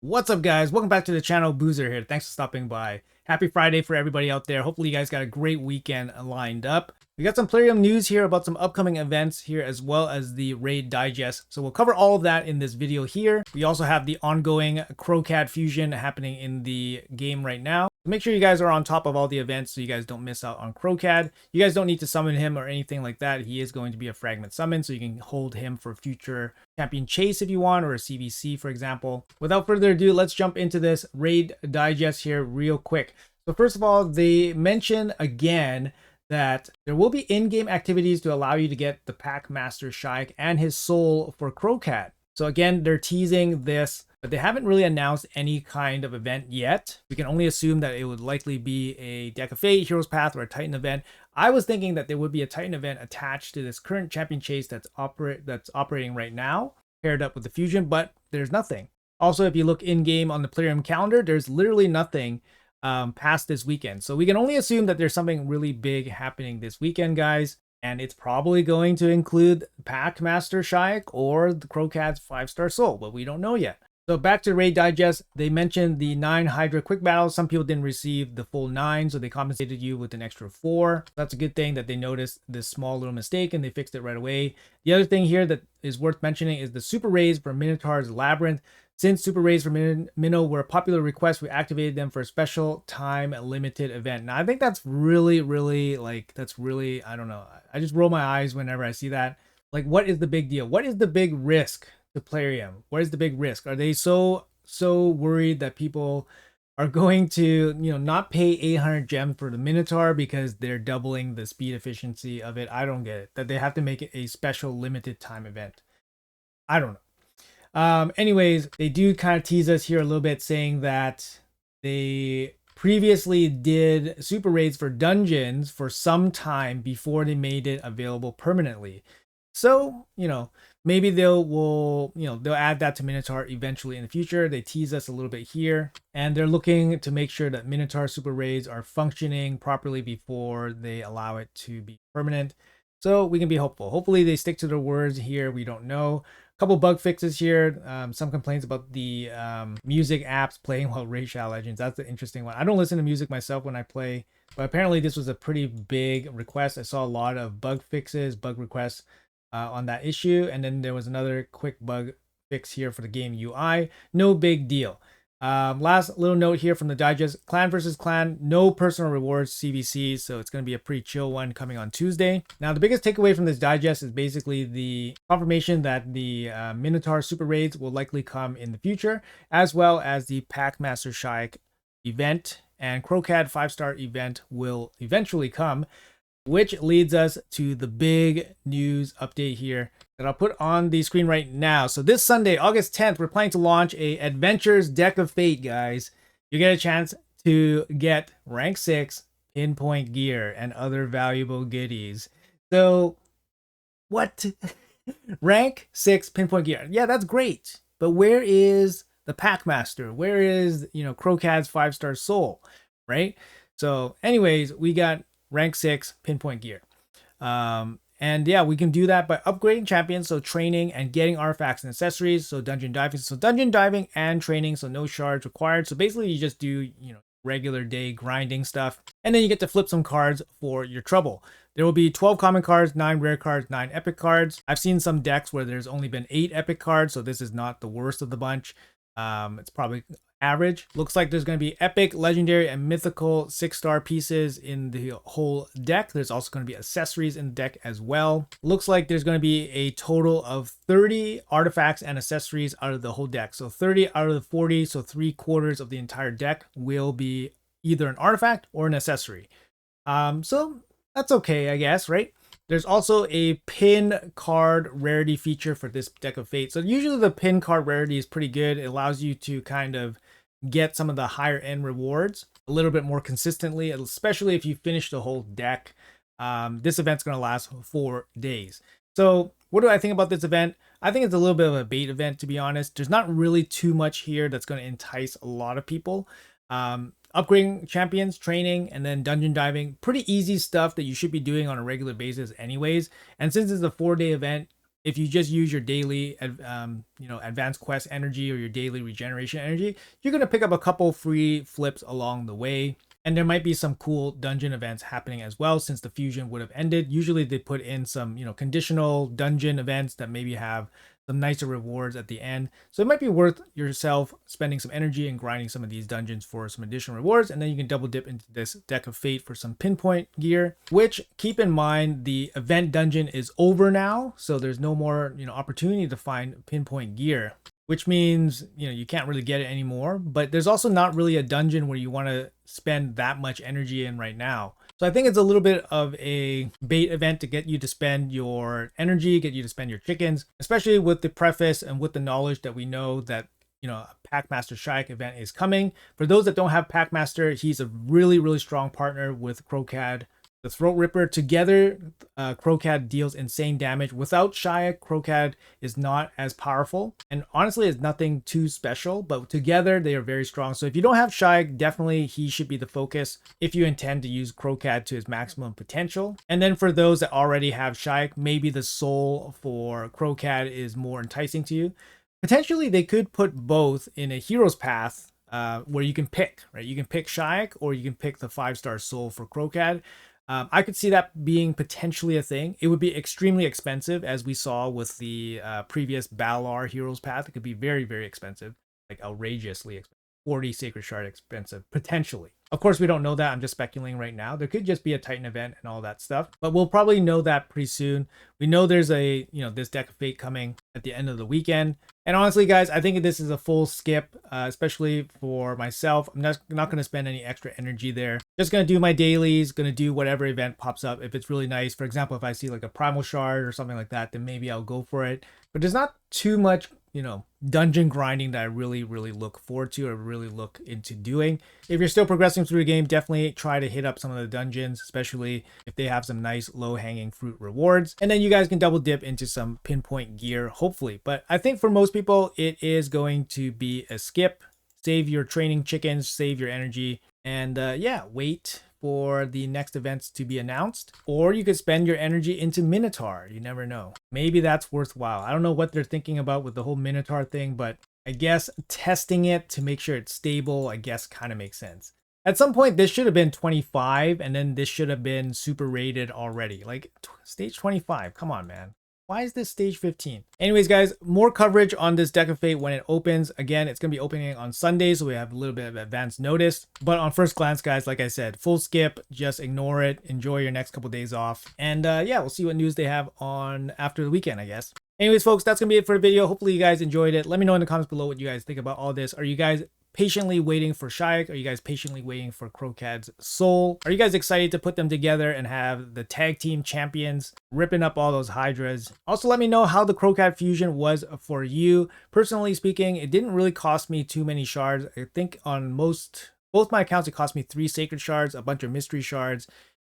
What's up, guys? Welcome back to the channel. Boozer here. Thanks for stopping by. Happy Friday for everybody out there. Hopefully you guys got a great weekend lined up. We got some Plarium news here about some upcoming events here, as well as the raid digest. So we'll cover all of that in this video here. We also have the ongoing Crocad fusion happening in the game right now. Make sure you guys are on top of all the events so you guys don't miss out on Crocad. You guys don't need to summon him or anything like that. He is going to be a fragment summon, so you can hold him for future champion chase if you want, or a CVC, for example. Without further ado, let's jump into this raid digest here real quick. So first of all, they mention again that there will be in-game activities to allow you to get the Pack Master Shaik and his soul for Crocad. So again, they're teasing this, but they haven't really announced any kind of event yet. We can only assume that it would likely be a Deck of Fate, Hero's Path, or a Titan event. I was thinking that there would be a Titan event attached to this current champion chase that's operating right now, paired up with the fusion, but there's nothing. Also, if you look in-game on the Plarium calendar, there's literally nothing past this weekend. So we can only assume that there's something really big happening this weekend, guys. And it's probably going to include Pack Master Shaik or the Crocad's 5-star soul, but we don't know yet. So back to Raid Digest, they mentioned the 9 Hydra quick battles. Some people didn't receive the full 9, so they compensated you with an extra 4. That's a good thing that they noticed this small little mistake and they fixed it right away. The other thing here that is worth mentioning is the Super Raids for Minotaur's Labyrinth. Since Super Raids for Minnow were a popular request, we activated them for a special time limited event. Now, I think that's really, I don't know. I just roll my eyes whenever I see that. Like, what is the big deal? What is the big risk to Plarium? What is the big risk? Are they so worried that people are going to, not pay 800 gems for the Minotaur because they're doubling the speed efficiency of it? I don't get it. That they have to make it a special limited time event. I don't know. Anyways, they do kind of tease us here a little bit, saying that they previously did super raids for dungeons for some time before they made it available permanently. So, maybe they'll add that to Minotaur eventually in the future. They tease us a little bit here, and they're looking to make sure that Minotaur super raids are functioning properly before they allow it to be permanent. So we can be hopeful. Hopefully they stick to their words here. We don't know. Couple bug fixes here. Some complaints about the music apps playing while Raid Shadow Legends. That's the interesting one. I don't listen to music myself when I play, but apparently this was a pretty big request. I saw a lot of bug fixes, bug requests on that issue. And then there was another quick bug fix here for the game UI. No big deal. Last little note here from the digest: clan versus clan, no personal rewards CVC, so it's going to be a pretty chill one coming on Tuesday. Now, the biggest takeaway from this digest is basically the confirmation that the Minotaur super raids will likely come in the future, as well as the Pack Master Shaik event, and Crocad 5-star event will eventually come, which leads us to the big news update here that I'll put on the screen right now. So this Sunday, August 10th, we're planning to launch a Adventures Deck of Fate, guys. You get a chance to get rank 6 pinpoint gear and other valuable goodies. So what? Rank 6 pinpoint gear. Yeah, that's great. But where is the Packmaster? Where is, Crocad's 5-star soul, right? So anyways, we got rank 6 pinpoint gear. And yeah, we can do that by upgrading champions, so training and getting artifacts and accessories, so dungeon diving. So dungeon diving and training, so no shards required. So basically you just do, regular day grinding stuff, and then you get to flip some cards for your trouble. There will be 12 common cards, 9 rare cards, 9 epic cards. I've seen some decks where there's only been 8 epic cards, so this is not the worst of the bunch. It's probably average. Looks like there's going to be epic, legendary, and mythical 6-star pieces in the whole deck. There's also going to be accessories in the deck as well. Looks like there's going to be a total of 30 artifacts and accessories out of the whole deck. So 30 out of the 40, so 3/4 of the entire deck will be either an artifact or an accessory. So that's okay, I guess, right? There's also a pin card rarity feature for this Deck of Fate. So usually the pin card rarity is pretty good. It allows you to kind of get some of the higher end rewards a little bit more consistently, especially if you finish the whole deck. This event's going to last 4 days. So what do I think about this event? I think it's a little bit of a bait event, to be honest. There's not really too much here that's going to entice a lot of people. Upgrading champions, training, and then dungeon diving. Pretty easy stuff that you should be doing on a regular basis anyways. And since it's a 4-day event, if you just use your daily, advanced quest energy or your daily regeneration energy, you're going to pick up a couple free flips along the way. And there might be some cool dungeon events happening as well, since the fusion would have ended. Usually they put in some, conditional dungeon events that maybe have some nicer rewards at the end. So it might be worth yourself spending some energy and grinding some of these dungeons for some additional rewards. And then you can double dip into this Deck of Fate for some pinpoint gear, which, keep in mind, the event dungeon is over now. So there's no more, opportunity to find pinpoint gear, which means, you can't really get it anymore. But there's also not really a dungeon where you want to spend that much energy in right now. So I think it's a little bit of a bait event to get you to spend your energy, get you to spend your chickens, especially with the preface and with the knowledge that we know that, a Packmaster Shayak event is coming. For those that don't have Packmaster, he's a really, really strong partner with Crocad, the Throat Ripper. Together, Crocad deals insane damage. Without Shayak, Crocad is not as powerful. And honestly, it's nothing too special, but together they are very strong. So if you don't have Shayak, definitely he should be the focus if you intend to use Crocad to his maximum potential. And then for those that already have Shayak, maybe the soul for Crocad is more enticing to you. Potentially, they could put both in a hero's path where you can pick, right? You can pick Shayak or you can pick the 5-star soul for Crocad. I could see that being potentially a thing. It would be extremely expensive, as we saw with the previous Balar Heroes Path. It could be very, very expensive, like outrageously expensive. 40 Sacred Shard expensive, potentially. Of course, we don't know that. I'm just speculating right now. There could just be a Titan event and all that stuff, but we'll probably know that pretty soon. We know there's a, this Deck of Fate coming at the end of the weekend. And honestly, guys, I think this is a full skip, especially for myself. I'm not going to spend any extra energy there. Just going to do my dailies, going to do whatever event pops up. If it's really nice, for example, if I see like a Primal Shard or something like that, then maybe I'll go for it. But there's not too much, dungeon grinding that I really, really look forward to or really look into doing. If you're still progressing through the game, definitely try to hit up some of the dungeons, especially if they have some nice low-hanging fruit rewards. And then you guys can double dip into some pinpoint gear, hopefully. But I think for most people, it is going to be a skip. Save your training chickens, save your energy, and wait for the next events to be announced. Or you could spend your energy into Minotaur. You never know. Maybe that's worthwhile. I don't know what they're thinking about with the whole Minotaur thing, but I guess testing it to make sure it's stable, I guess kind of makes sense. At some point, this should have been 25, and then this should have been super rated already. Like, stage 25, come on, man. Why is this stage 15? Anyways, guys, more coverage on this Deck of Fate when it opens. Again, it's going to be opening on Sunday, so we have a little bit of advance notice. But on first glance, guys, like I said, full skip, just ignore it. Enjoy your next couple days off. And we'll see what news they have on after the weekend, I guess. Anyways, folks, that's going to be it for the video. Hopefully you guys enjoyed it. Let me know in the comments below what you guys think about all this. Are you guys patiently waiting for Shayak? Are you guys patiently waiting for Crocad's soul? Are you guys excited to put them together and have the tag team champions ripping up all those Hydras? Also, let me know how the Crocad fusion was for you. Personally speaking, it didn't really cost me too many shards. I think on both my accounts, it cost me 3 sacred shards, a bunch of mystery shards,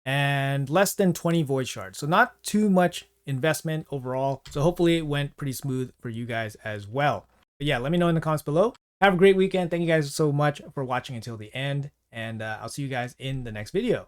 and less than 20 void shards. So not too much investment overall. So hopefully it went pretty smooth for you guys as well. But yeah, let me know in the comments below. Have a great weekend. Thank you guys so much for watching until the end, and I'll see you guys in the next video.